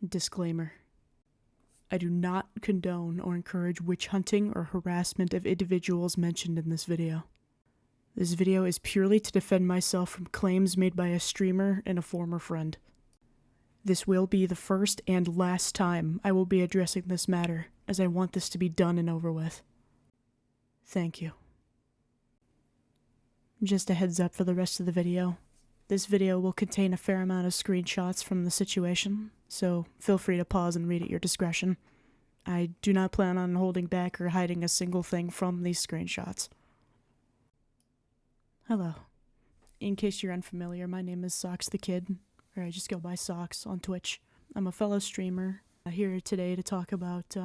Disclaimer. I do not condone or encourage witch hunting or harassment of individuals mentioned in this video. This video is purely to defend myself from claims made by a streamer and a former friend. This will be the first and last time I will be addressing this matter, as I want this to be done and over with. Thank you. Just a heads up for the rest of the video. This video will contain a fair amount of screenshots from the situation, so feel free to pause and read at your discretion. I do not plan on holding back or hiding a single thing from these screenshots. Hello. In case you're unfamiliar, my name is Socks the Kid, or I just go by Socks on Twitch. I'm a fellow streamer, here today to talk about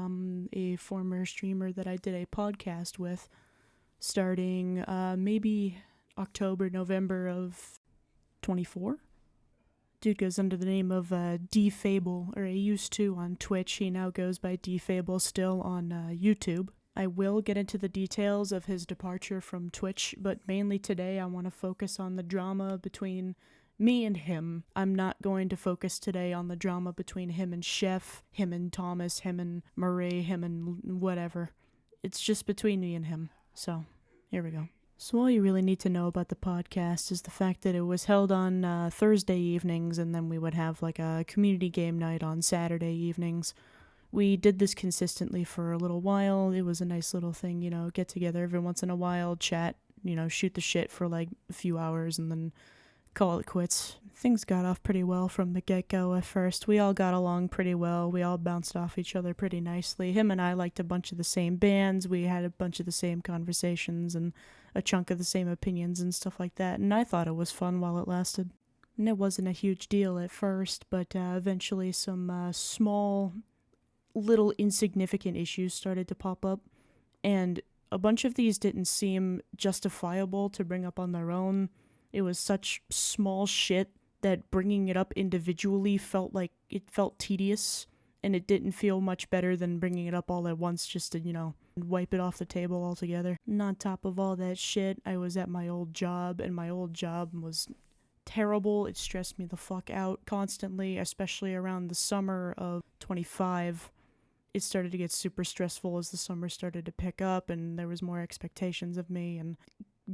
a former streamer that I did a podcast with starting maybe October, November of 24? Dude goes under the name of DFable, or he used to on Twitch. He now goes by DFable still on YouTube. I will get into the details of his departure from Twitch, but mainly today I want to focus on the drama between me and him. I'm not going to focus today on the drama between him and Chef, him and Thomas, him and Marie, him and whatever. It's just between me and him. So, here we go. So all you really need to know about the podcast is the fact that it was held on Thursday evenings, and then we would have like a community game night on Saturday evenings. We did this consistently for a little while. It was a nice little thing, get together every once in a while, chat, shoot the shit for like a few hours and then call it quits. Things got off pretty well from the get-go at first. We all got along pretty well. We all bounced off each other pretty nicely. Him and I liked a bunch of the same bands. We had a bunch of the same conversations and a chunk of the same opinions and stuff like that. And I thought it was fun while it lasted. And it wasn't a huge deal at first, but eventually some small, little insignificant issues started to pop up. And a bunch of these didn't seem justifiable to bring up on their own. It was such small shit that bringing it up individually felt tedious, and it didn't feel much better than bringing it up all at once just to, wipe it off the table altogether. And on top of all that shit, I was at my old job, and my old job was terrible. It stressed me the fuck out constantly, especially around the summer of 25. It started to get super stressful as the summer started to pick up, and there was more expectations of me, and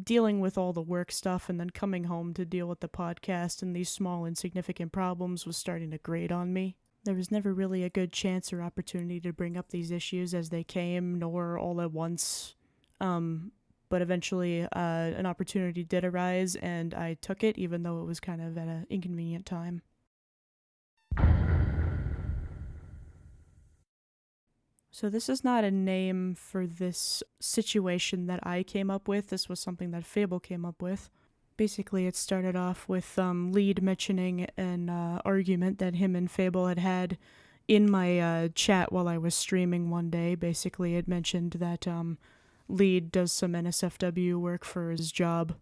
dealing with all the work stuff and then coming home to deal with the podcast and these small insignificant problems was starting to grate on me. There was never really a good chance or opportunity to bring up these issues as they came, nor all at once. But eventually an opportunity did arise, and I took it, even though it was kind of at an inconvenient time. So this is not a name for this situation that I came up with. This was something that Fable came up with. Basically, it started off with Lead mentioning an argument that him and Fable had in my chat while I was streaming one day. Basically, it mentioned that Lead does some NSFW work for his job,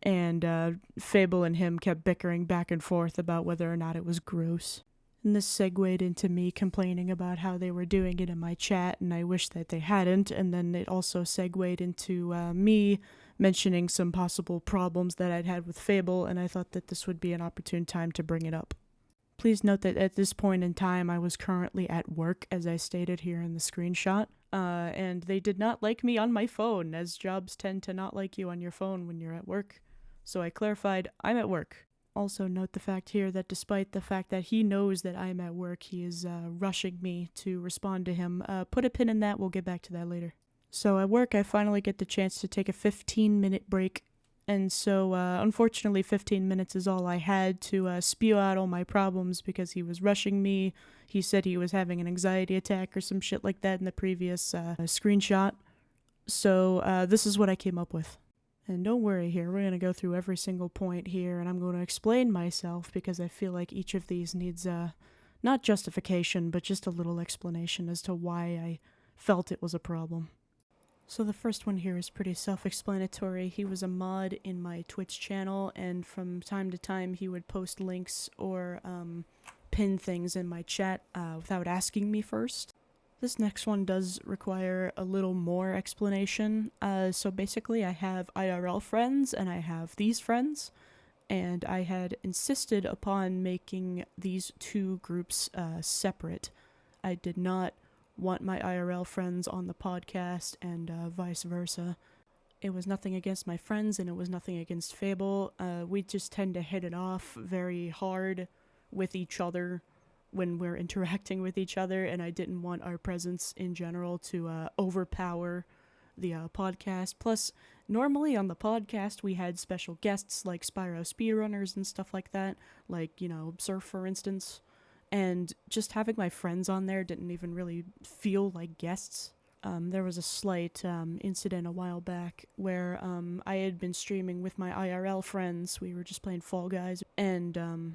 and Fable and him kept bickering back and forth about whether or not it was gross. And this segued into me complaining about how they were doing it in my chat, and I wish that they hadn't, and then it also segued into me mentioning some possible problems that I'd had with Fable, and I thought that this would be an opportune time to bring it up. Please note that at this point in time, I was currently at work, as I stated here in the screenshot, and they did not like me on my phone, as jobs tend to not like you on your phone when you're at work. So I clarified, I'm at work. Also note the fact here that despite the fact that he knows that I'm at work, he is rushing me to respond to him. Put a pin in that, we'll get back to that later. So at work, I finally get the chance to take a 15-minute break, and so unfortunately 15 minutes is all I had to spew out all my problems because he was rushing me. He said he was having an anxiety attack or some shit like that in the previous screenshot. So this is what I came up with. And don't worry here, we're going to go through every single point here, and I'm going to explain myself because I feel like each of these needs, not justification, but just a little explanation as to why I felt it was a problem. So the first one here is pretty self-explanatory. He was a mod in my Twitch channel, and from time to time he would post links or pin things in my chat without asking me first. This next one does require a little more explanation. So basically I have IRL friends and I have these friends. and I had insisted upon making these two groups separate. I did not want my IRL friends on the podcast and vice versa. It was nothing against my friends and it was nothing against Fable. We just tend to hit it off very hard with each other when we're interacting with each other, and I didn't want our presence in general to overpower the podcast. Plus, normally on the podcast we had special guests like Spyro speedrunners and stuff like that, like, you know, Surf for instance, and just having my friends on there didn't even really feel like guests. There was a slight incident a while back where I had been streaming with my IRL friends. We were just playing Fall Guys, and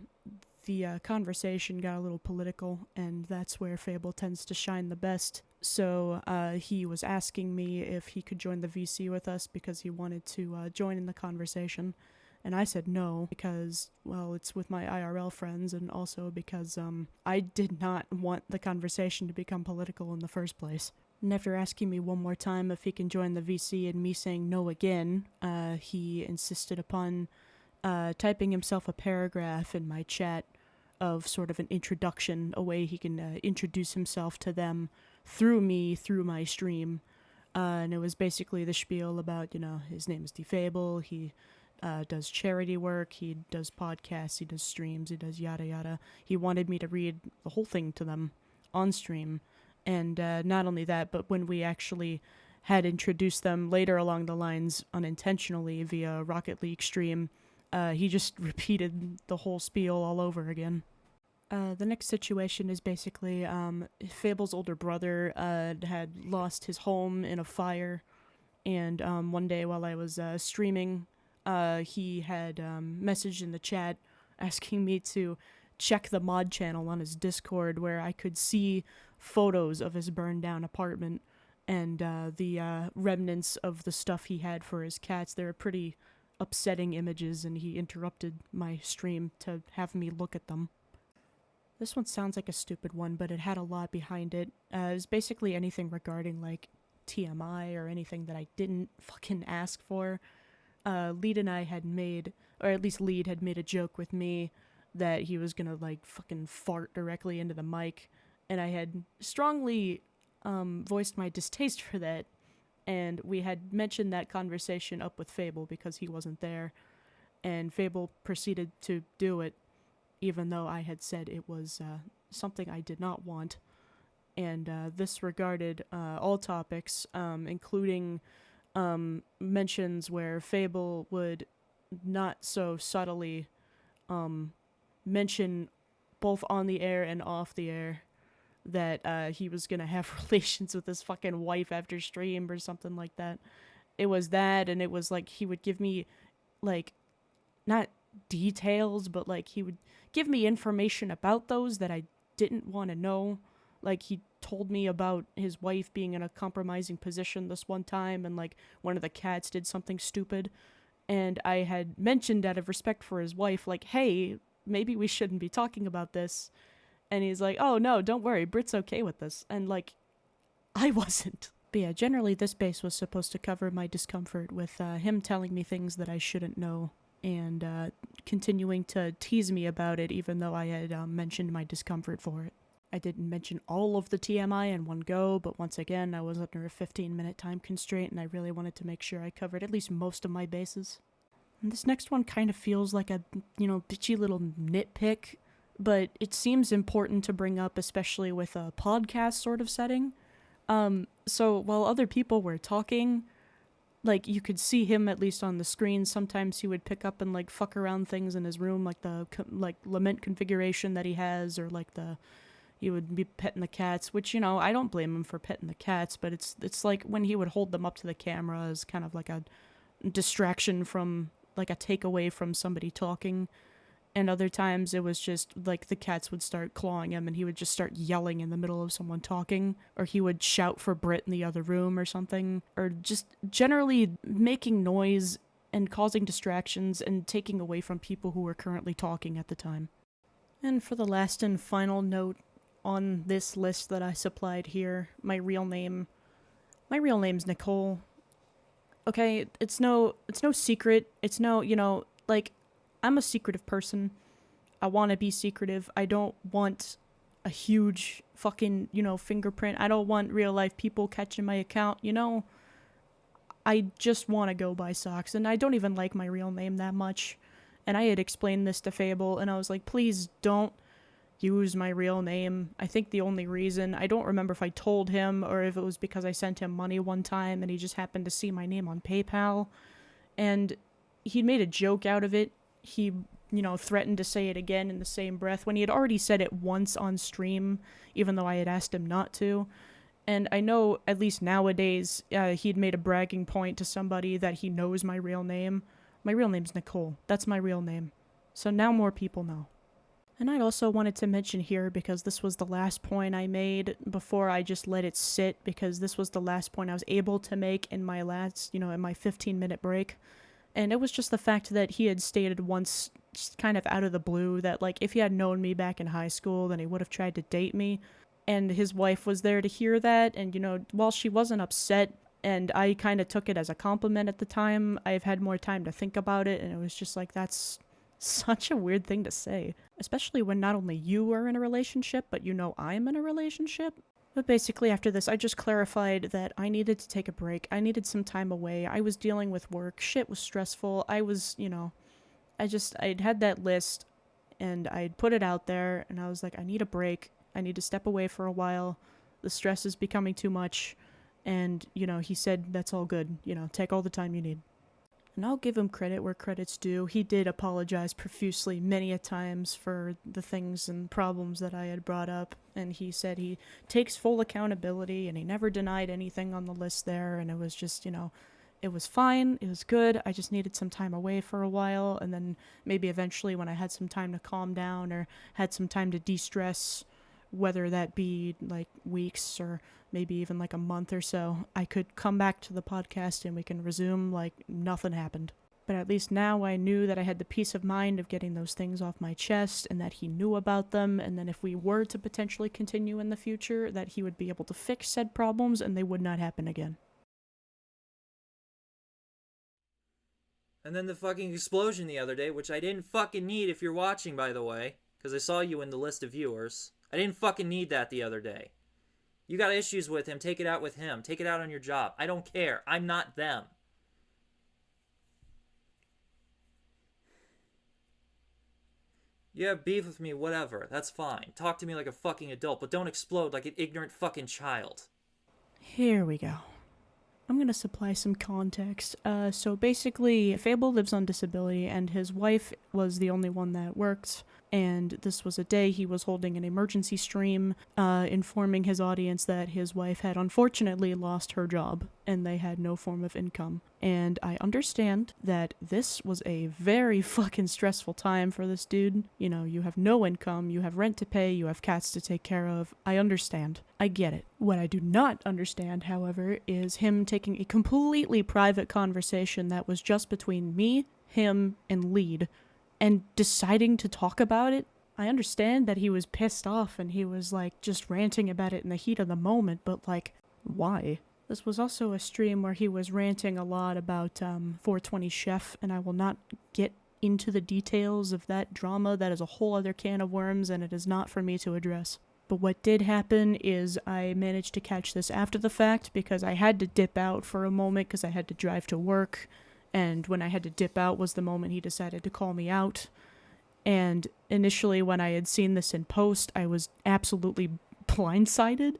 the conversation got a little political, and that's where Fable tends to shine the best. So he was asking me if he could join the VC with us because he wanted to join in the conversation. And I said no because, well, it's with my IRL friends, and also because I did not want the conversation to become political in the first place. And after asking me one more time if he can join the VC and me saying no again, he insisted upon typing himself a paragraph in my chat of sort of an introduction, a way he can introduce himself to them through me, through my stream. And it was basically the spiel about, you know, his name is DeFable, he does charity work, he does podcasts, he does streams, he does yada yada. He wanted me to read the whole thing to them on stream. And not only that, but when we actually had introduced them later along the lines unintentionally via Rocket League stream, he just repeated the whole spiel all over again. The next situation is basically Fable's older brother had lost his home in a fire, and one day while I was streaming, he had messaged in the chat asking me to check the mod channel on his Discord where I could see photos of his burned down apartment and the remnants of the stuff he had for his cats. They were pretty upsetting images, and he interrupted my stream to have me look at them. This one sounds like a stupid one, but it had a lot behind it. It was basically anything regarding, like, TMI or anything that I didn't fucking ask for. Lead and I had made, or at least Lead had made a joke with me that he was gonna, like, fucking fart directly into the mic, and I had strongly voiced my distaste for that, and we had mentioned that conversation up with Fable because he wasn't there, and Fable proceeded to do it, even though I had said it was something I did not want. And this regarded all topics, including mentions where Fable would not so subtly mention both on the air and off the air that he was gonna have relations with his fucking wife after stream or something like that. It was that, and it was like he would give me, like, not details, but like he would give me information about those that I didn't want to know. Like, he told me about his wife being in a compromising position this one time, and like one of the cats did something stupid, and I had mentioned out of respect for his wife, like, hey, maybe we shouldn't be talking about this. And he's like, oh no, don't worry, Brit's okay with this. And like, I wasn't. But yeah, generally this base was supposed to cover my discomfort with him telling me things that I shouldn't know, and continuing to tease me about it even though I had mentioned my discomfort for it. I didn't mention all of the TMI in one go, but once again, I was under a 15-minute time constraint, and I really wanted to make sure I covered at least most of my bases. And this next one kind of feels like a, you know, bitchy little nitpick, but it seems important to bring up, especially with a podcast sort of setting. So while other people were talking, like, you could see him at least on the screen. Sometimes he would pick up and like fuck around things in his room, like the lament configuration that he has, or like he would be petting the cats, which, you know, I don't blame him for petting the cats, but it's like when he would hold them up to the camera as kind of like a distraction from, like, a takeaway from somebody talking. And other times it was just like the cats would start clawing him and he would just start yelling in the middle of someone talking, or he would shout for Brit in the other room or something, or just generally making noise and causing distractions and taking away from people who were currently talking at the time. And for the last and final note on this list that I supplied here, my real name's Nicole. Okay, it's no secret. It's no, you know, like, I'm a secretive person. I want to be secretive. I don't want a huge fucking, fingerprint. I don't want real life people catching my account, I just want to go by Socks, and I don't even like my real name that much. And I had explained this to Fable, and I was like, please don't use my real name. I think the only reason, I don't remember if I told him or if it was because I sent him money one time and he just happened to see my name on PayPal. And he made a joke out of it. He, threatened to say it again in the same breath when he had already said it once on stream, even though I had asked him not to. And I know, at least nowadays, he'd made a bragging point to somebody that he knows my real name. My real name's Nicole. That's my real name. So now more people know. And I also wanted to mention here, because this was the last point I made before I just let it sit, because this was the last point I was able to make in my last, in my 15-minute break. And it was just the fact that he had stated once, just kind of out of the blue, that, like, if he had known me back in high school, then he would have tried to date me. And his wife was there to hear that, and, while she wasn't upset, and I kind of took it as a compliment at the time, I've had more time to think about it, and it was just like, that's such a weird thing to say. Especially when not only you are in a relationship, but I'm in a relationship. But basically after this, I just clarified that I needed to take a break. I needed some time away. I was dealing with work. Shit was stressful. I was, I'd had that list, and I'd put it out there, and I was like, I need a break. I need to step away for a while. The stress is becoming too much. And, he said, that's all good. Take all the time you need. And I'll give him credit where credit's due. He did apologize profusely many a times for the things and problems that I had brought up. And he said he takes full accountability, and he never denied anything on the list there. And it was just, it was fine. It was good. I just needed some time away for a while. And then maybe eventually when I had some time to calm down or had some time to de-stress, whether that be like weeks or maybe even like a month or so, I could come back to the podcast and we can resume like nothing happened. But at least now I knew that I had the peace of mind of getting those things off my chest, and that he knew about them, and then if we were to potentially continue in the future, that he would be able to fix said problems and they would not happen again. And then the fucking explosion the other day, which I didn't fucking need if you're watching, by the way, because I saw you in the list of viewers. I didn't fucking need that the other day. You got issues with him, take it out with him. Take it out on your job. I don't care. I'm not them. You have beef with me, whatever. That's fine. Talk to me like a fucking adult, but don't explode like an ignorant fucking child. Here we go. I'm gonna supply some context. So basically, Fable lives on disability, and his wife was the only one that worked. And this was a day he was holding an emergency stream, informing his audience that his wife had unfortunately lost her job, and they had no form of income. And I understand that this was a very fucking stressful time for this dude. You have no income, you have rent to pay, you have cats to take care of. I understand. I get it. What I do not understand, however, is him taking a completely private conversation that was just between me, him, and Lead, and deciding to talk about it. I understand that he was pissed off and he was like just ranting about it in the heat of the moment, but like, why? This was also a stream where he was ranting a lot about 420 Chef, and I will not get into the details of that drama. That is a whole other can of worms, and it is not for me to address. But what did happen is I managed to catch this after the fact, because I had to dip out for a moment because I had to drive to work. And when I had to dip out was the moment he decided to call me out. And initially when I had seen this in post, I was absolutely blindsided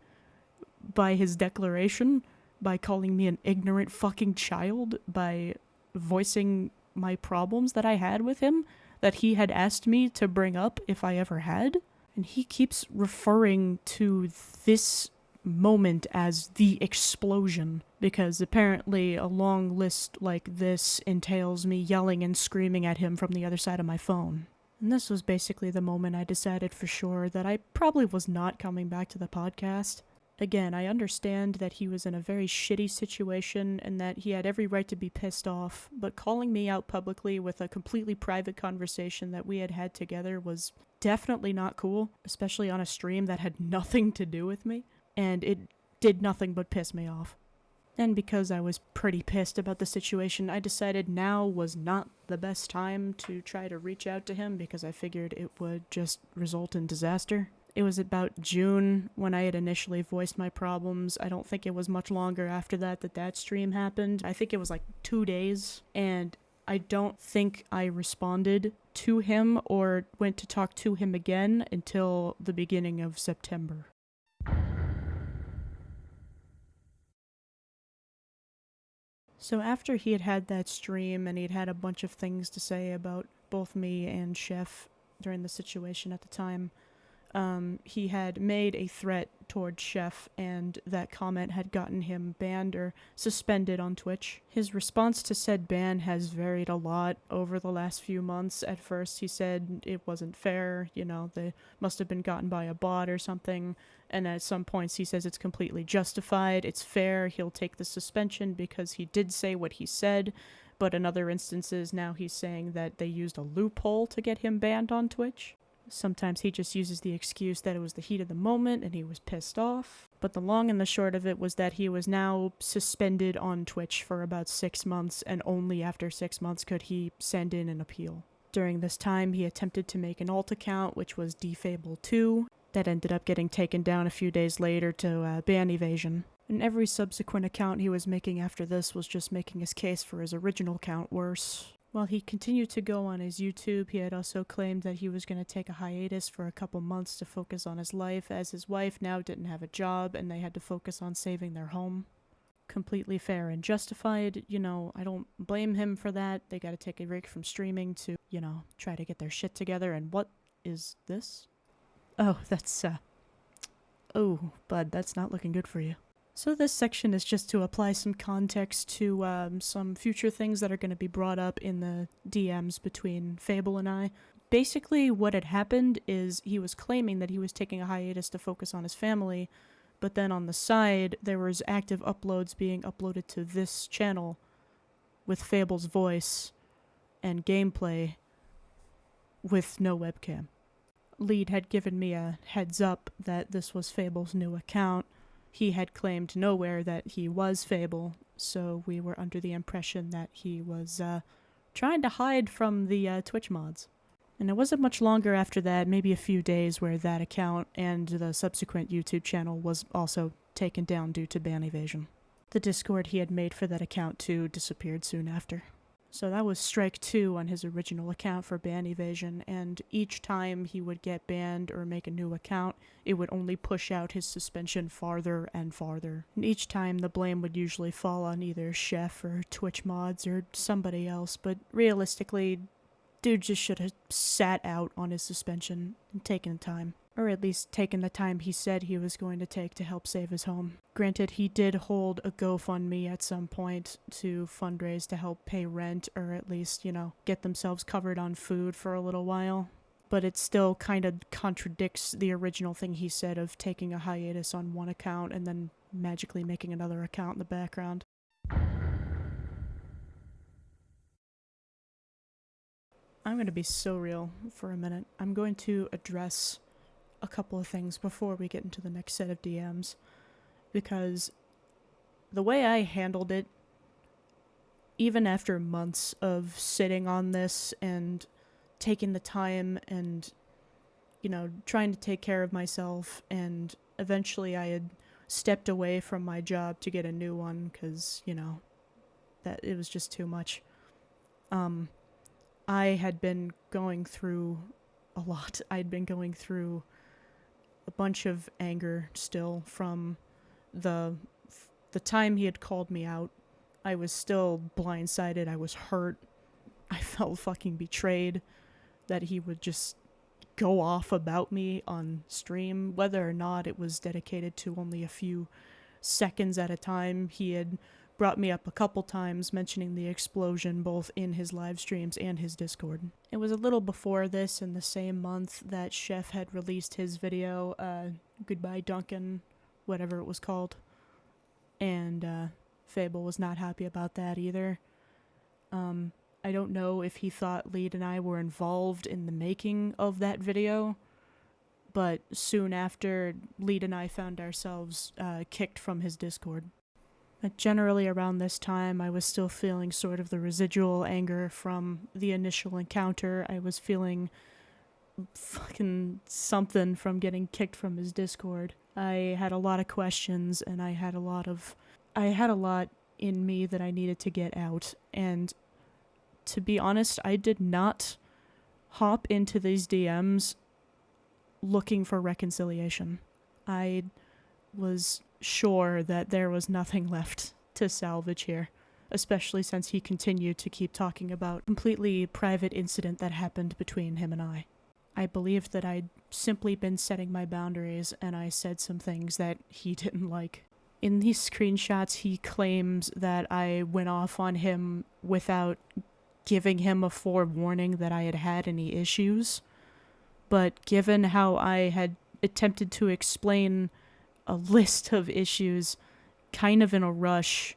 by his declaration, by calling me an ignorant fucking child, by voicing my problems that I had with him, that he had asked me to bring up if I ever had. And he keeps referring to this moment as the explosion, because apparently a long list like this entails me yelling and screaming at him from the other side of my phone. And this was basically the moment I decided for sure that I probably was not coming back to the podcast. Again, I understand that he was in a very shitty situation and that he had every right to be pissed off, but calling me out publicly with a completely private conversation that we had had together was definitely not cool, especially on a stream that had nothing to do with me. And it did nothing but piss me off. And because I was pretty pissed about the situation, I decided now was not the best time to try to reach out to him because I figured it would just result in disaster. It was about June when I had initially voiced my problems. I don't think it was much longer after that stream happened. I think it was like 2 days, and I don't think I responded to him or went to talk to him again until the beginning of September. So after he had had that stream and he'd had a bunch of things to say about both me and Chef during the situation at the time, he had made a threat towards Chef, and that comment had gotten him banned or suspended on Twitch. His response to said ban has varied a lot over the last few months. At first he said it wasn't fair, they must have been gotten by a bot or something, and at some points he says it's completely justified, it's fair, he'll take the suspension because he did say what he said. But in other instances now he's saying that they used a loophole to get him banned on Twitch. Sometimes he just uses the excuse that it was the heat of the moment and he was pissed off. But the long and the short of it was that he was now suspended on Twitch for about 6 months, and only after 6 months could he send in an appeal. During this time, he attempted to make an alt account, which was dfable2, that ended up getting taken down a few days later to ban evasion. And every subsequent account he was making after this was just making his case for his original account worse. While he continued to go on his YouTube, he had also claimed that he was going to take a hiatus for a couple months to focus on his life, as his wife now didn't have a job and they had to focus on saving their home. Completely fair and justified, I don't blame him for that. They gotta take a break from streaming to, try to get their shit together. And what is this? Oh, that's, oh, bud, that's not looking good for you. So this section is just to apply some context to some future things that are going to be brought up in the DMs between Fable and I. Basically, what had happened is he was claiming that he was taking a hiatus to focus on his family, but then on the side, there was active uploads being uploaded to this channel with Fable's voice and gameplay with no webcam. Lead had given me a heads up that this was Fable's new account. He had claimed nowhere that he was Fable, so we were under the impression that he was trying to hide from the Twitch mods. And it wasn't much longer after that, maybe a few days, where that account and the subsequent YouTube channel was also taken down due to ban evasion. The Discord he had made for that account too disappeared soon after. So that was strike 2 on his original account for ban evasion, and each time he would get banned or make a new account, it would only push out his suspension farther and farther. And each time the blame would usually fall on either Chef or Twitch mods or somebody else, but realistically, dude just should have sat out on his suspension and taken time. Or at least taken the time he said he was going to take to help save his home. Granted, he did hold a GoFundMe at some point to fundraise to help pay rent, or at least, get themselves covered on food for a little while. But it still kind of contradicts the original thing he said of taking a hiatus on one account and then magically making another account in the background. I'm going to be so real for a minute. I'm going to address a couple of things before we get into the next set of DMs, because the way I handled it, even after months of sitting on this and taking the time and, trying to take care of myself, and eventually I had stepped away from my job to get a new one because, that it was just too much. I had been going through a lot. I'd been going through a bunch of anger still from the time he had called me out. I was still blindsided. I was hurt. I felt fucking betrayed that he would just go off about me on stream, whether or not it was dedicated to only a few seconds at a time. He had brought me up a couple times mentioning the explosion both in his live streams and his Discord. It was a little before this, in the same month, that Chef had released his video, Goodbye Duncan, whatever it was called, and Fable was not happy about that either. I don't know if he thought Lead and I were involved in the making of that video, but soon after, Lead and I found ourselves kicked from his Discord. But generally around this time, I was still feeling sort of the residual anger from the initial encounter. I was feeling fucking something from getting kicked from his Discord. I had a lot of questions, and I had a lot in me that I needed to get out. And to be honest, I did not hop into these DMs looking for reconciliation. I was sure that there was nothing left to salvage here, especially since he continued to keep talking about a completely private incident that happened between him and I. I believed that I'd simply been setting my boundaries, and I said some things that he didn't like. In these screenshots, he claims that I went off on him without giving him a forewarning that I had had any issues. But given how I had attempted to explain a list of issues kind of in a rush,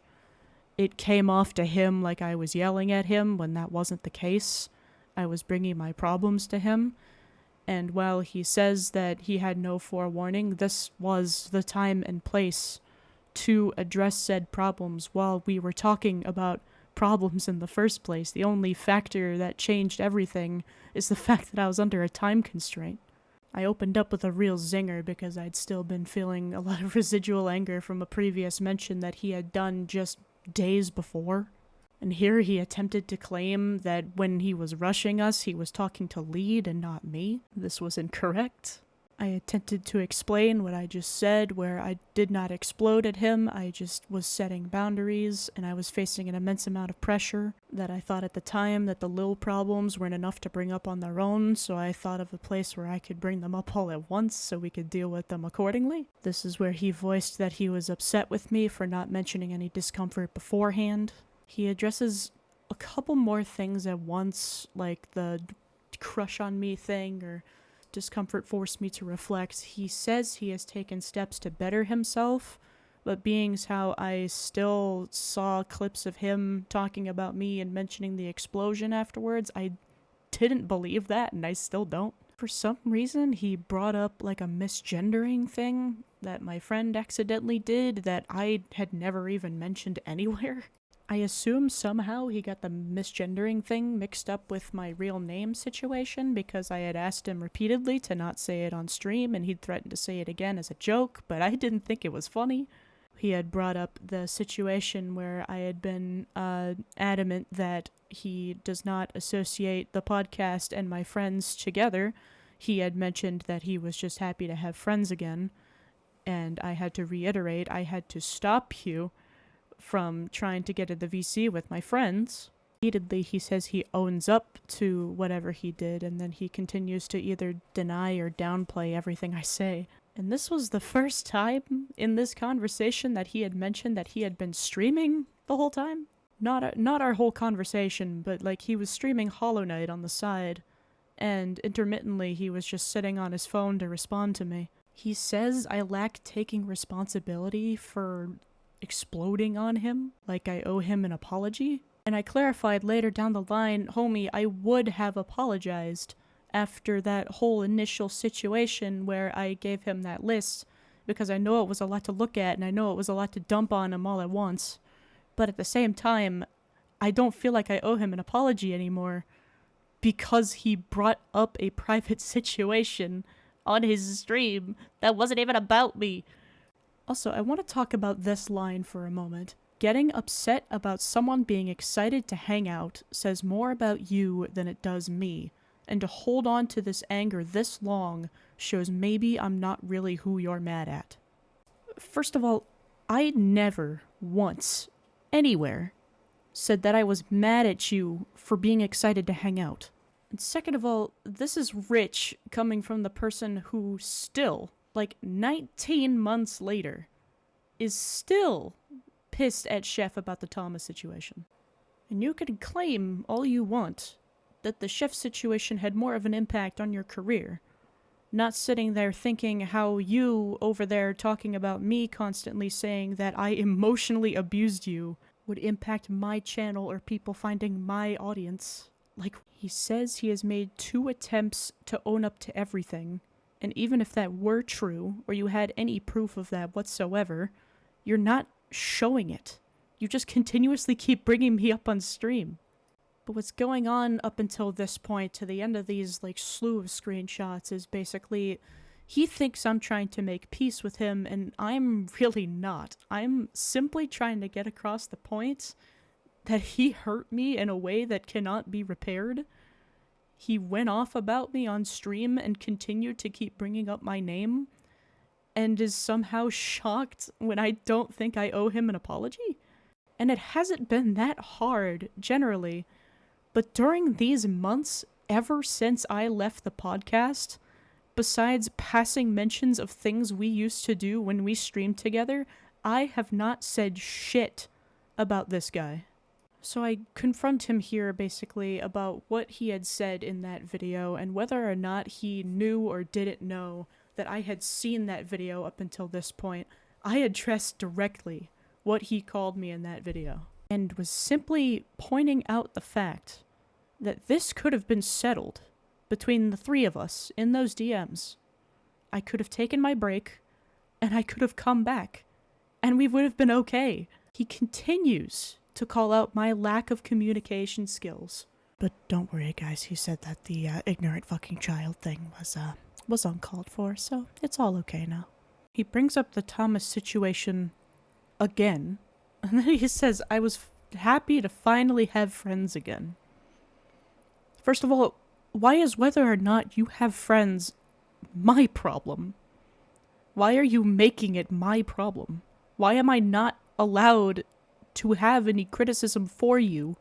it came off to him like I was yelling at him when that wasn't the case. I was bringing my problems to him. And while he says that he had no forewarning, this was the time and place to address said problems while we were talking about problems in the first place. The only factor that changed everything is the fact that I was under a time constraint. I opened up with a real zinger because I'd still been feeling a lot of residual anger from a previous mention that he had done just days before. And here he attempted to claim that when he was rushing us, he was talking to Lead and not me. This was incorrect. I attempted to explain what I just said, where I did not explode at him. I just was setting boundaries, and I was facing an immense amount of pressure that I thought at the time that the little problems weren't enough to bring up on their own, so I thought of a place where I could bring them up all at once so we could deal with them accordingly. This is where he voiced that he was upset with me for not mentioning any discomfort beforehand. He addresses a couple more things at once, like the crush on me thing, or discomfort forced me to reflect. He says he has taken steps to better himself, but being how I still saw clips of him talking about me and mentioning the explosion afterwards, I didn't believe that, and I still don't. For some reason, he brought up like a misgendering thing that my friend accidentally did that I had never even mentioned anywhere. I assume somehow he got the misgendering thing mixed up with my real name situation because I had asked him repeatedly to not say it on stream and he'd threatened to say it again as a joke, but I didn't think it was funny. He had brought up the situation where I had been adamant that he does not associate the podcast and my friends together. He had mentioned that he was just happy to have friends again, and I had to reiterate, I had to stop you from trying to get at the VC with my friends. Repeatedly, he says he owns up to whatever he did, and then he continues to either deny or downplay everything I say. And this was the first time in this conversation that he had mentioned that he had been streaming the whole time. Not our whole conversation, but like he was streaming Hollow Knight on the side, and intermittently he was just sitting on his phone to respond to me. He says I lack taking responsibility for exploding on him, like I owe him an apology. And I clarified later down the line, homie, I would have apologized after that whole initial situation where I gave him that list, because I know it was a lot to look at and I know it was a lot to dump on him all at once. But at the same time, I don't feel like I owe him an apology anymore because he brought up a private situation on his stream that wasn't even about me. Also, I want to talk about this line for a moment. Getting upset about someone being excited to hang out says more about you than it does me, and to hold on to this anger this long shows maybe I'm not really who you're mad at. First of all, I never once, anywhere, said that I was mad at you for being excited to hang out. And second of all, this is rich coming from the person who still, like 19 months later, is still pissed at Chef about the Thomas situation. And you can claim all you want that the Chef situation had more of an impact on your career, not sitting there thinking how you over there talking about me constantly saying that I emotionally abused you would impact my channel or people finding my audience. Like, he says he has made 2 attempts to own up to everything, and even if that were true, or you had any proof of that whatsoever, you're not showing it. You just continuously keep bringing me up on stream. But what's going on up until this point, to the end of these, like, slew of screenshots, is basically he thinks I'm trying to make peace with him, and I'm really not. I'm simply trying to get across the point that he hurt me in a way that cannot be repaired. He went off about me on stream and continued to keep bringing up my name, and is somehow shocked when I don't think I owe him an apology. And it hasn't been that hard, generally, but during these months, ever since I left the podcast, besides passing mentions of things we used to do when we streamed together, I have not said shit about this guy. So I confront him here basically about what he had said in that video and whether or not he knew or didn't know that I had seen that video up until this point. I addressed directly what he called me in that video and was simply pointing out the fact that this could have been settled between the three of us in those DMs. I could have taken my break and I could have come back and we would have been okay. He continues to call out my lack of communication skills. But don't worry, guys, he said that the ignorant fucking child thing was uncalled for, so it's all okay now. He brings up the Thomas situation again, and then he says, I was happy to finally have friends again. First of all, why is whether or not you have friends my problem? Why are you making it my problem? Why am I not allowed to have any criticism for you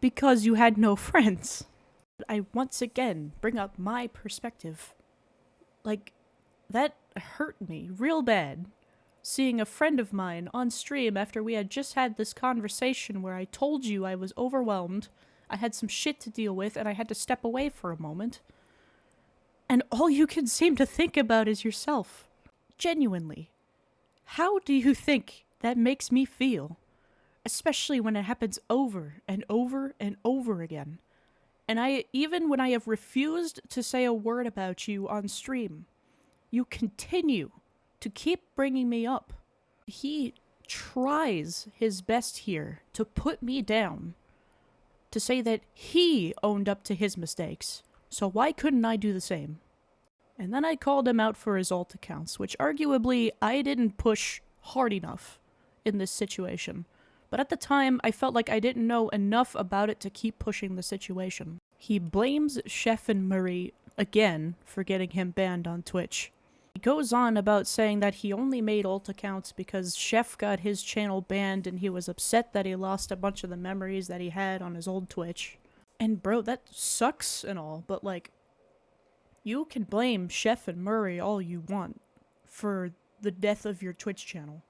because you had no friends? I once again bring up my perspective. Like, that hurt me real bad. Seeing a friend of mine on stream after we had just had this conversation where I told you I was overwhelmed, I had some shit to deal with, and I had to step away for a moment. And all you can seem to think about is yourself. Genuinely. How do you think that makes me feel? Especially when it happens over and over and over again. And even when I have refused to say a word about you on stream, you continue to keep bringing me up. He tries his best here to put me down, to say that he owned up to his mistakes, so why couldn't I do the same? And then I called him out for his alt accounts, which arguably I didn't push hard enough in this situation. But at the time, I felt like I didn't know enough about it to keep pushing the situation. He blames Chef and Murray again for getting him banned on Twitch. He goes on about saying that he only made alt accounts because Chef got his channel banned and he was upset that he lost a bunch of the memories that he had on his old Twitch. And bro, that sucks and all, but like, you can blame Chef and Murray all you want for the death of your Twitch channel.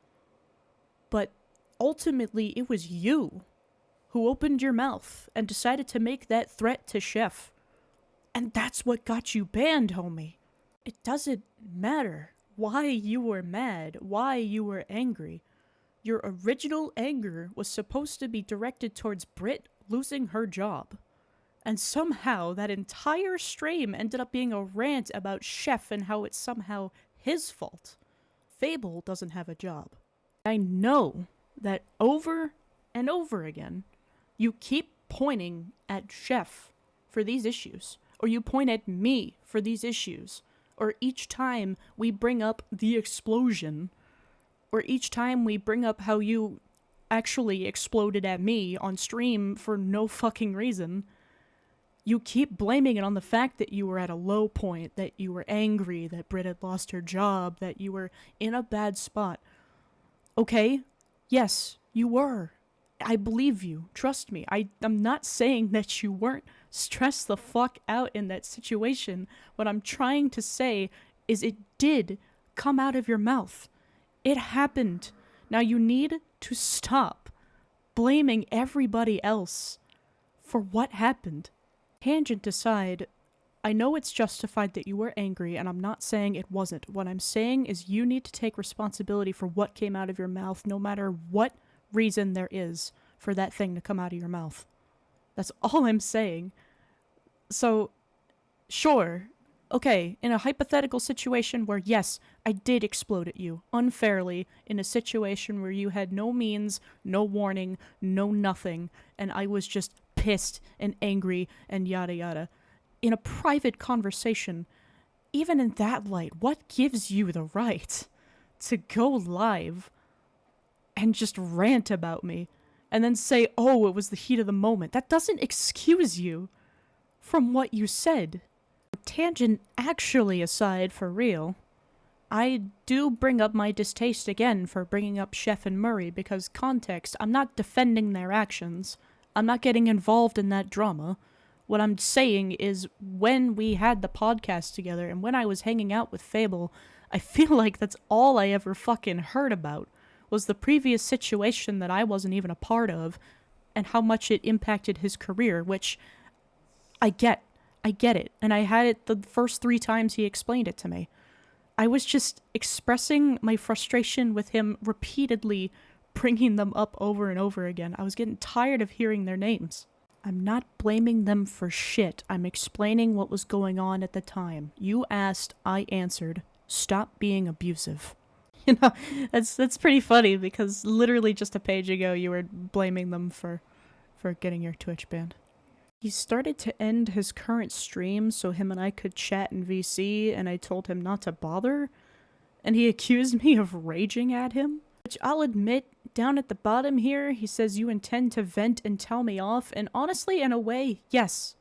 But ultimately, it was you who opened your mouth and decided to make that threat to Chef. And that's what got you banned, homie. It doesn't matter why you were mad, why you were angry. Your original anger was supposed to be directed towards Britt losing her job. And somehow that entire stream ended up being a rant about Chef and how it's somehow his fault. Fable doesn't have a job. I know that over and over again, you keep pointing at Chef for these issues, or you point at me for these issues, or each time we bring up the explosion, or each time we bring up how you actually exploded at me on stream for no fucking reason, you keep blaming it on the fact that you were at a low point, that you were angry, that Britt had lost her job, that you were in a bad spot. Okay, yes, you were. I believe you. Trust me. I'm not saying that you weren't stressed the fuck out in that situation. What I'm trying to say is it did come out of your mouth. It happened. Now you need to stop blaming everybody else for what happened. Tangent aside, I know it's justified that you were angry, and I'm not saying it wasn't. What I'm saying is you need to take responsibility for what came out of your mouth, no matter what reason there is for that thing to come out of your mouth. That's all I'm saying. So, sure, Okay, in a hypothetical situation where, yes, I did explode at you unfairly in a situation where you had no means, no warning, no nothing, and I was just pissed and angry and yada yada. In a private conversation, even in that light, what gives you the right to go live and just rant about me and then say, oh, it was the heat of the moment? That doesn't excuse you from what you said. Tangent actually aside, for real, I do bring up my distaste again for bringing up Chef and Murray because context, I'm not defending their actions. I'm not getting involved in that drama. What I'm saying is when we had the podcast together and when I was hanging out with Fable, I feel like that's all I ever fucking heard about was the previous situation that I wasn't even a part of and how much it impacted his career, which I get it, and I had it the first 3 times he explained it to me. I was just expressing my frustration with him repeatedly bringing them up over and over again. I was getting tired of hearing their names. I'm not blaming them for shit. I'm explaining what was going on at the time. You asked, I answered. Stop being abusive. You know, that's pretty funny because literally just a page ago you were blaming them for getting your Twitch banned. He started to end his current stream so him and I could chat in VC, and I told him not to bother, and he accused me of raging at him. Which I'll admit, down at the bottom here, he says you intend to vent and tell me off, and honestly, in a way, yes.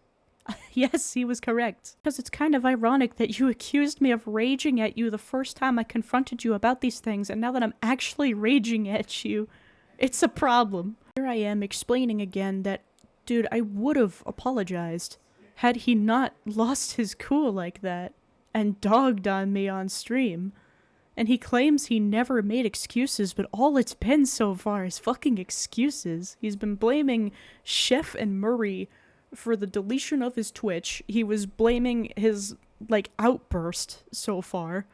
Yes, he was correct. Because it's kind of ironic that you accused me of raging at you the first time I confronted you about these things, and now that I'm actually raging at you, it's a problem. Here I am explaining again that dude, I would have apologized had he not lost his cool like that and dogged on me on stream. And he claims he never made excuses, but all it's been so far is fucking excuses. He's been blaming Chef and Murray for the deletion of his Twitch. He was blaming his, outburst so far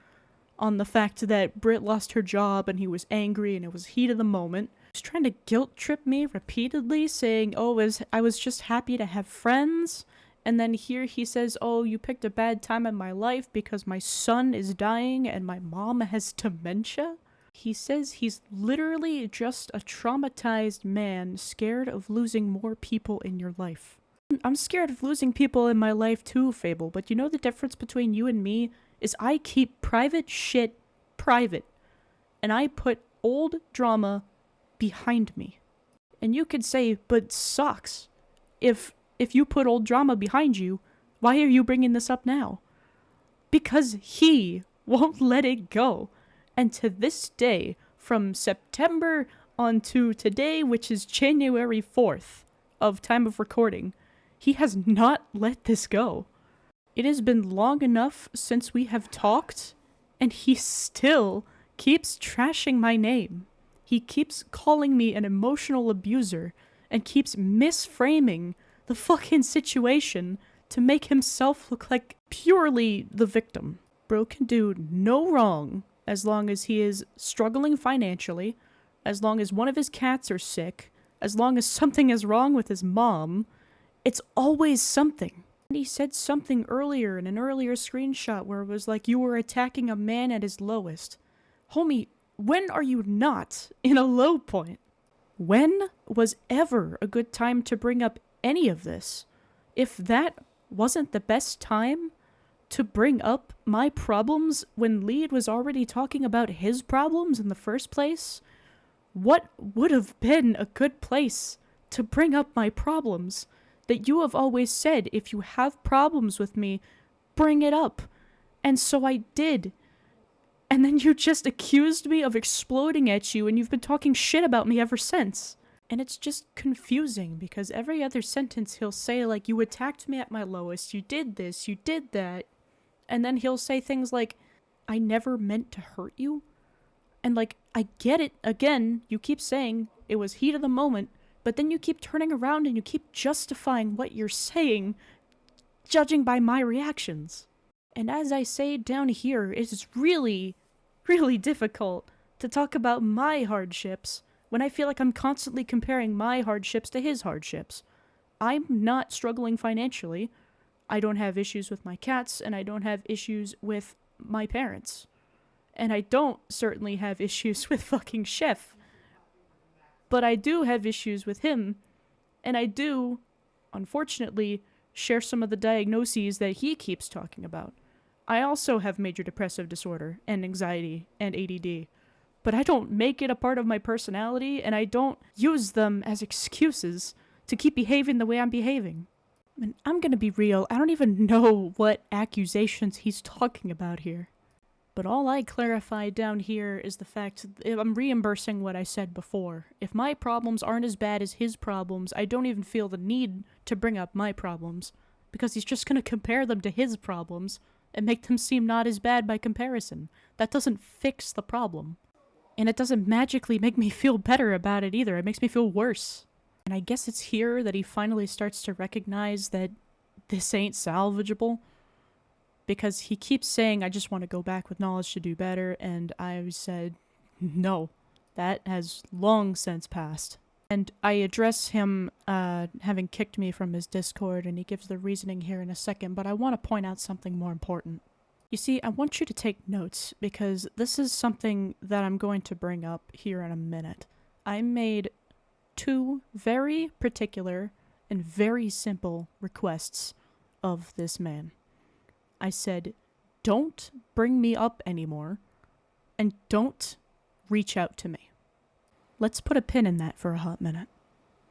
on the fact that Britt lost her job and he was angry and it was heat of the moment. He's trying to guilt trip me repeatedly, saying, oh, I was just happy to have friends. And then here he says, oh, you picked a bad time in my life because my son is dying and my mom has dementia. He says he's literally just a traumatized man scared of losing more people in your life. I'm scared of losing people in my life too, Fable, but you know the difference between you and me is I keep private shit private. And I put old drama behind me. And you could say, but Socks, if you put old drama behind you, why are you bringing this up now? Because he won't let it go. And to this day, from September on to today, which is January 4th of time of recording, he has not let this go. It has been long enough since we have talked, and he still keeps trashing my name. He keeps calling me an emotional abuser and keeps misframing the fucking situation to make himself look like purely the victim. Bro can do no wrong as long as he is struggling financially, as long as one of his cats are sick, as long as something is wrong with his mom. It's always something. And he said something earlier in an earlier screenshot where it was like you were attacking a man at his lowest. Homie, when are you not in a low point? When was ever a good time to bring up any of this? If that wasn't the best time to bring up my problems when Lead was already talking about his problems in the first place, what would have been a good place to bring up my problems? That you have always said, if you have problems with me, bring it up. And so I did. And then you just accused me of exploding at you, and you've been talking shit about me ever since. And it's just confusing, because every other sentence he'll say, like, you attacked me at my lowest, you did this, you did that. And then he'll say things like, I never meant to hurt you. And, I get it. Again, you keep saying it was heat of the moment, but then you keep turning around and you keep justifying what you're saying, judging by my reactions. And as I say down here, it is really, really difficult to talk about my hardships when I feel like I'm constantly comparing my hardships to his hardships. I'm not struggling financially. I don't have issues with my cats, and I don't have issues with my parents. And I don't certainly have issues with fucking Chef. But I do have issues with him, and I do, unfortunately, share some of the diagnoses that he keeps talking about. I also have major depressive disorder and anxiety and ADD, but I don't make it a part of my personality, and I don't use them as excuses to keep behaving the way I'm behaving. And I'm gonna be real, I don't even know what accusations he's talking about here. But all I clarified down here is the fact that I'm reimbursing what I said before. If my problems aren't as bad as his problems, I don't even feel the need to bring up my problems, because he's just gonna compare them to his problems and make them seem not as bad by comparison. That doesn't fix the problem. And it doesn't magically make me feel better about it either. It makes me feel worse. And I guess it's here that he finally starts to recognize that this ain't salvageable. Because he keeps saying, I just want to go back with knowledge to do better, and I said, no, that has long since passed. And I address him having kicked me from his Discord, and he gives the reasoning here in a second, but I want to point out something more important. You see, I want you to take notes, because this is something that I'm going to bring up here in a minute. I made 2 very particular and very simple requests of this man. I said, don't bring me up anymore, and don't reach out to me. Let's put a pin in that for a hot minute.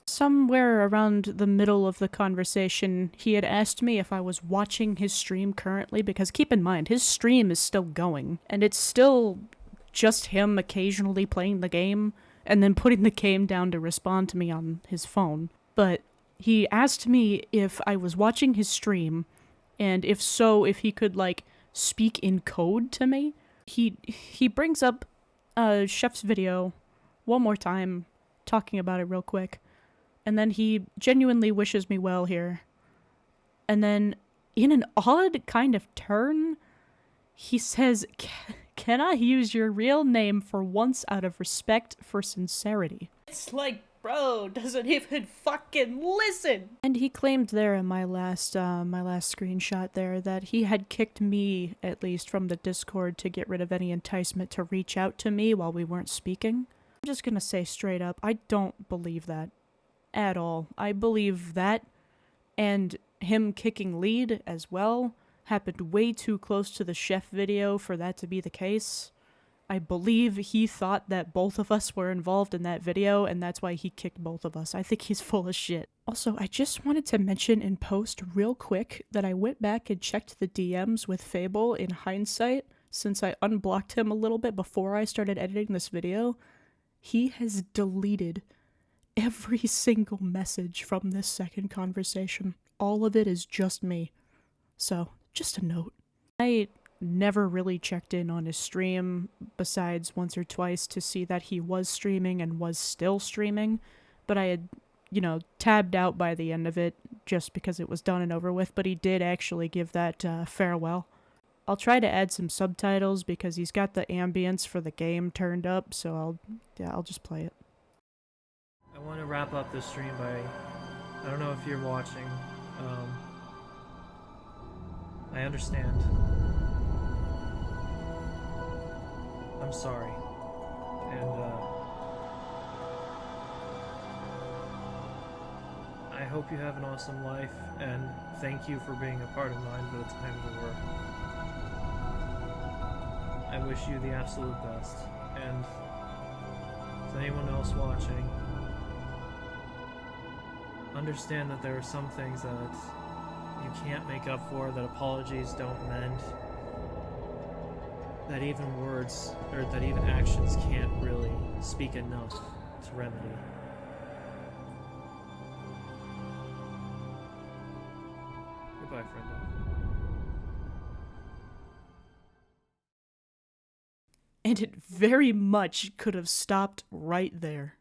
Somewhere around the middle of the conversation, he had asked me if I was watching his stream currently, because keep in mind, his stream is still going, and it's still just him occasionally playing the game, and then putting the game down to respond to me on his phone. But he asked me if I was watching his stream, and if so, if he could, like, speak in code to me. He brings up Chef's video one more time, talking about it real quick. And then he genuinely wishes me well here. And then, in an odd kind of turn, he says, can I use your real name for once out of respect for sincerity? It's like, bro doesn't even fucking listen. And he claimed there in my last screenshot there that he had kicked me, at least, from the Discord to get rid of any enticement to reach out to me while we weren't speaking. I'm just gonna say straight up, I don't believe that. At all. I believe that, and him kicking lead as well, happened way too close to the Chef video for that to be the case. I believe he thought that both of us were involved in that video, and that's why he kicked both of us. I think he's full of shit. Also, I just wanted to mention in post real quick that I went back and checked the DMs with Fable in hindsight, since I unblocked him a little bit before I started editing this video. He has deleted every single message from this second conversation. All of it is just me. So, just a note. I never really checked in on his stream, besides once or twice to see that he was streaming and was still streaming, but I had, tabbed out by the end of it, just because it was done and over with, but he did actually give that farewell. I'll try to add some subtitles, because he's got the ambience for the game turned up, so I'll just play it. I want to wrap up this stream by, I don't know if you're watching, I understand. I'm sorry. And, I hope you have an awesome life, and thank you for being a part of mine for the times that were. I wish you the absolute best, and to anyone else watching, understand that there are some things that you can't make up for, that apologies don't mend, that even words, or that even actions can't really speak enough to remedy. Goodbye, friendo. And it very much could have stopped right there.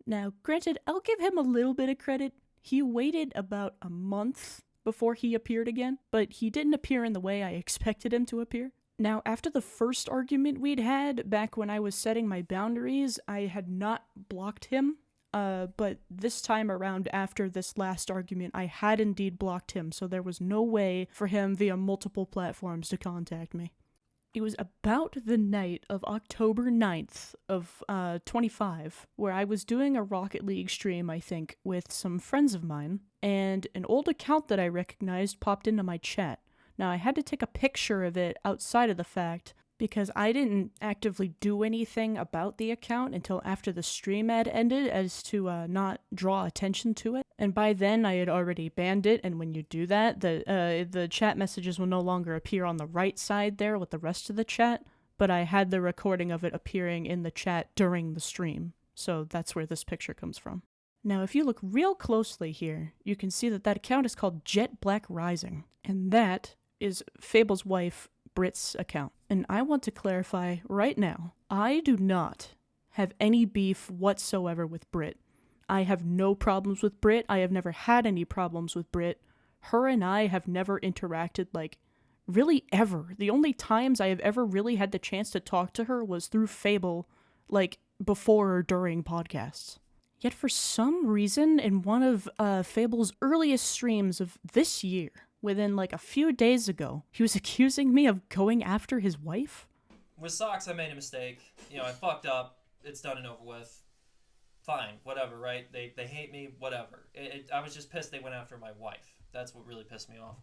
Now, granted, I'll give him a little bit of credit. He waited about a month before he appeared again, but he didn't appear in the way I expected him to appear. Now, after the first argument we'd had, back when I was setting my boundaries, I had not blocked him, but this time around, after this last argument, I had indeed blocked him, so there was no way for him via multiple platforms to contact me. It was about the night of October 9th of 25, where I was doing a Rocket League stream, I think, with some friends of mine, and an old account that I recognized popped into my chat. Now, I had to take a picture of it outside of the fact, because I didn't actively do anything about the account until after the stream had ended as to not draw attention to it. And by then, I had already banned it, and when you do that, the chat messages will no longer appear on the right side there with the rest of the chat, but I had the recording of it appearing in the chat during the stream, so that's where this picture comes from. Now, if you look real closely here, you can see that account is called Jet Black Rising, and that is Fable's wife, Brit's account. And I want to clarify right now, I do not have any beef whatsoever with Brit. I have no problems with Brit. I have never had any problems with Brit. Her and I have never interacted, like, really ever. The only times I have ever really had the chance to talk to her was through Fable, like, before or during podcasts. Yet for some reason, in one of Fable's earliest streams of this year, within like a few days ago, he was accusing me of going after his wife? With Socks, I made a mistake. I fucked up. It's done and over with. Fine, whatever, right? They hate me, whatever. I was just pissed they went after my wife. That's what really pissed me off.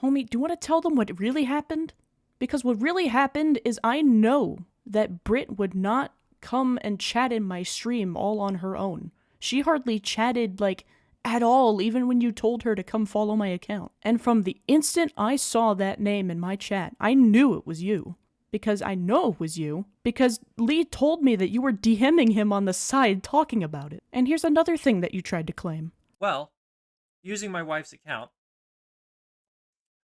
Homie, do you want to tell them what really happened? Because what really happened is I know that Brit would not come and chat in my stream all on her own. She hardly chatted, like, at all, even when you told her to come follow my account. And from the instant I saw that name in my chat, I knew it was you. Because I know it was you. Because Lee told me that you were DMing him on the side talking about it. And here's another thing that you tried to claim. Well, using my wife's account,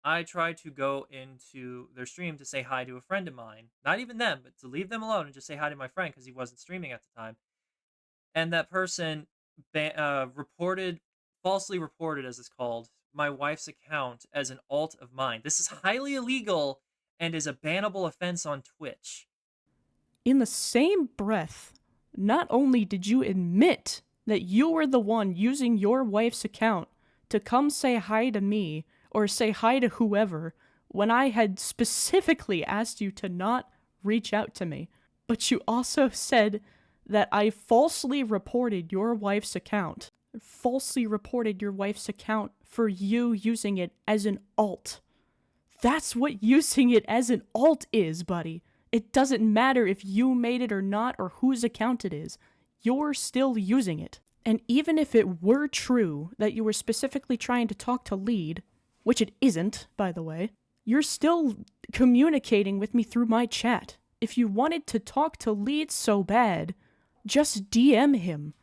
I tried to go into their stream to say hi to a friend of mine. Not even them, but to leave them alone and just say hi to my friend because he wasn't streaming at the time. And that person falsely reported, as it's called, my wife's account as an alt of mine. This is highly illegal and is a bannable offense on Twitch. In the same breath, not only did you admit that you were the one using your wife's account to come say hi to me or say hi to whoever when I had specifically asked you to not reach out to me, but you also said that I falsely reported your wife's account. Falsely reported your wife's account for you using it as an alt. That's what using it as an alt is, buddy. It doesn't matter if you made it or not or whose account it is. You're still using it. And even if it were true that you were specifically trying to talk to Lead, which it isn't, by the way, you're still communicating with me through my chat. If you wanted to talk to Lead so bad, just DM him.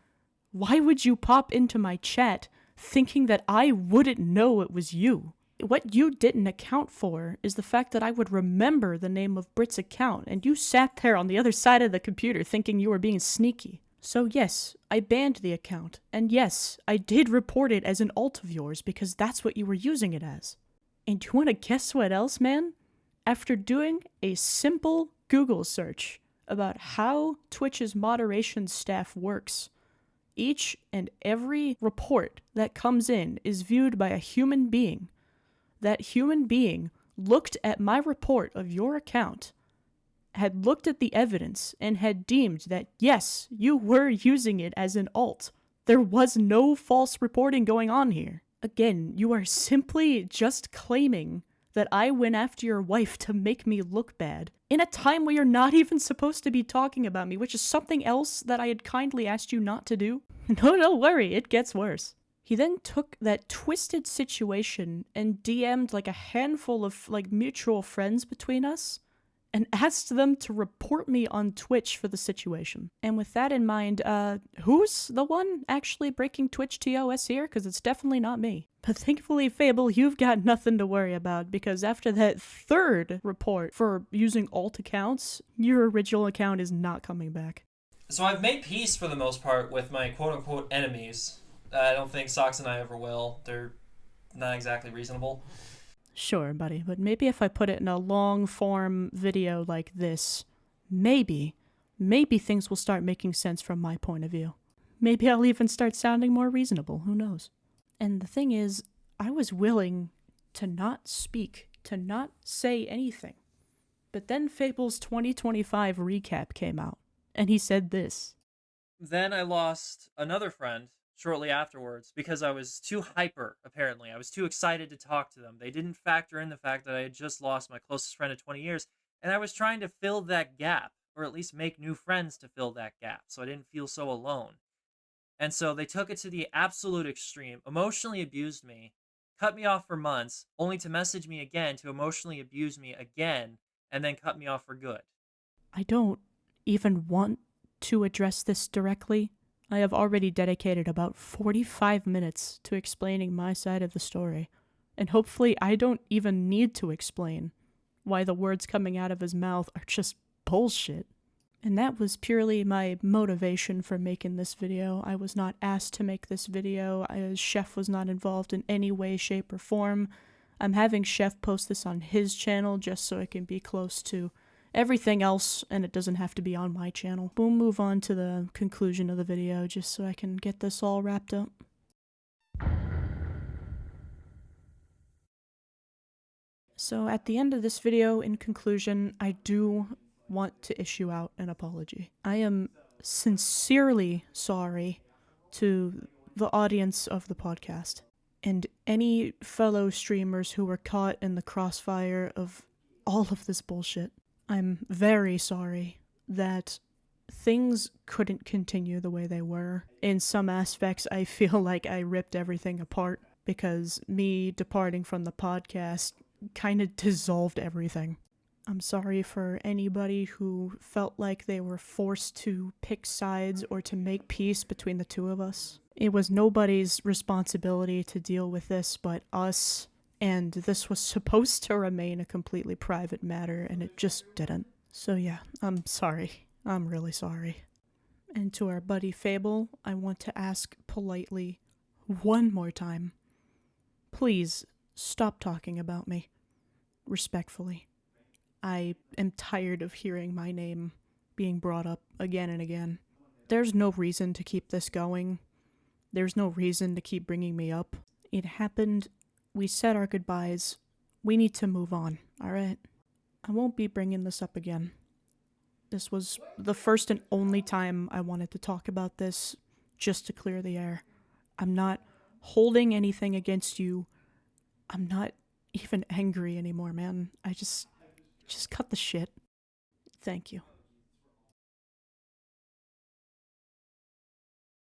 Why would you pop into my chat thinking that I wouldn't know it was you? What you didn't account for is the fact that I would remember the name of Brit's account, and you sat there on the other side of the computer thinking you were being sneaky. So yes, I banned the account, and yes, I did report it as an alt of yours because that's what you were using it as. And you want to guess what else, man? After doing a simple Google search about how Twitch's moderation staff works, each and every report that comes in is viewed by a human being. That human being looked at my report of your account, had looked at the evidence, and had deemed that, yes, you were using it as an alt. There was no false reporting going on here. Again, you are simply just claiming that I went after your wife to make me look bad in a time where you're not even supposed to be talking about me, which is something else that I had kindly asked you not to do. No, don't worry, it gets worse. He then took that twisted situation and DM'd like a handful of like mutual friends between us and asked them to report me on Twitch for the situation. And with that in mind, who's the one actually breaking Twitch TOS here? Because it's definitely not me. But thankfully, Fable, you've got nothing to worry about because after that third report for using alt accounts, your original account is not coming back. So I've made peace for the most part with my quote-unquote enemies. I don't think Socks and I ever will. They're not exactly reasonable. Sure, buddy, but maybe if I put it in a long-form video like this, maybe things will start making sense from my point of view. Maybe I'll even start sounding more reasonable, who knows? And the thing is, I was willing to not speak, to not say anything. But then Fable's 2025 recap came out, and he said this. Then I lost another friend shortly afterwards because I was too hyper, apparently. I was too excited to talk to them. They didn't factor in the fact that I had just lost my closest friend of 20 years, and I was trying to fill that gap, or at least make new friends to fill that gap, so I didn't feel so alone. And so they took it to the absolute extreme, emotionally abused me, cut me off for months, only to message me again to emotionally abuse me again, and then cut me off for good. I don't even want to address this directly. I have already dedicated about 45 minutes to explaining my side of the story, and hopefully I don't even need to explain why the words coming out of his mouth are just bullshit. And that was purely my motivation for making this video. I was not asked to make this video. Chef was not involved in any way, shape, or form. I'm having Chef post this on his channel just so it can be close to everything else and it doesn't have to be on my channel. We'll move on to the conclusion of the video just so I can get this all wrapped up. So at the end of this video, in conclusion, I do want to issue out an apology. I am sincerely sorry to the audience of the podcast and any fellow streamers who were caught in the crossfire of all of this bullshit. I'm very sorry that things couldn't continue the way they were. In some aspects, I feel like I ripped everything apart because me departing from the podcast kind of dissolved everything. I'm sorry for anybody who felt like they were forced to pick sides or to make peace between the two of us. It was nobody's responsibility to deal with this but us, and this was supposed to remain a completely private matter, and it just didn't. So yeah, I'm sorry. I'm really sorry. And to our buddy Fable, I want to ask politely, one more time, please stop talking about me. Respectfully. I am tired of hearing my name being brought up again and again. There's no reason to keep this going. There's no reason to keep bringing me up. It happened. We said our goodbyes. We need to move on, alright? I won't be bringing this up again. This was the first and only time I wanted to talk about this, just to clear the air. I'm not holding anything against you. I'm not even angry anymore, man. I just cut the shit. Thank you.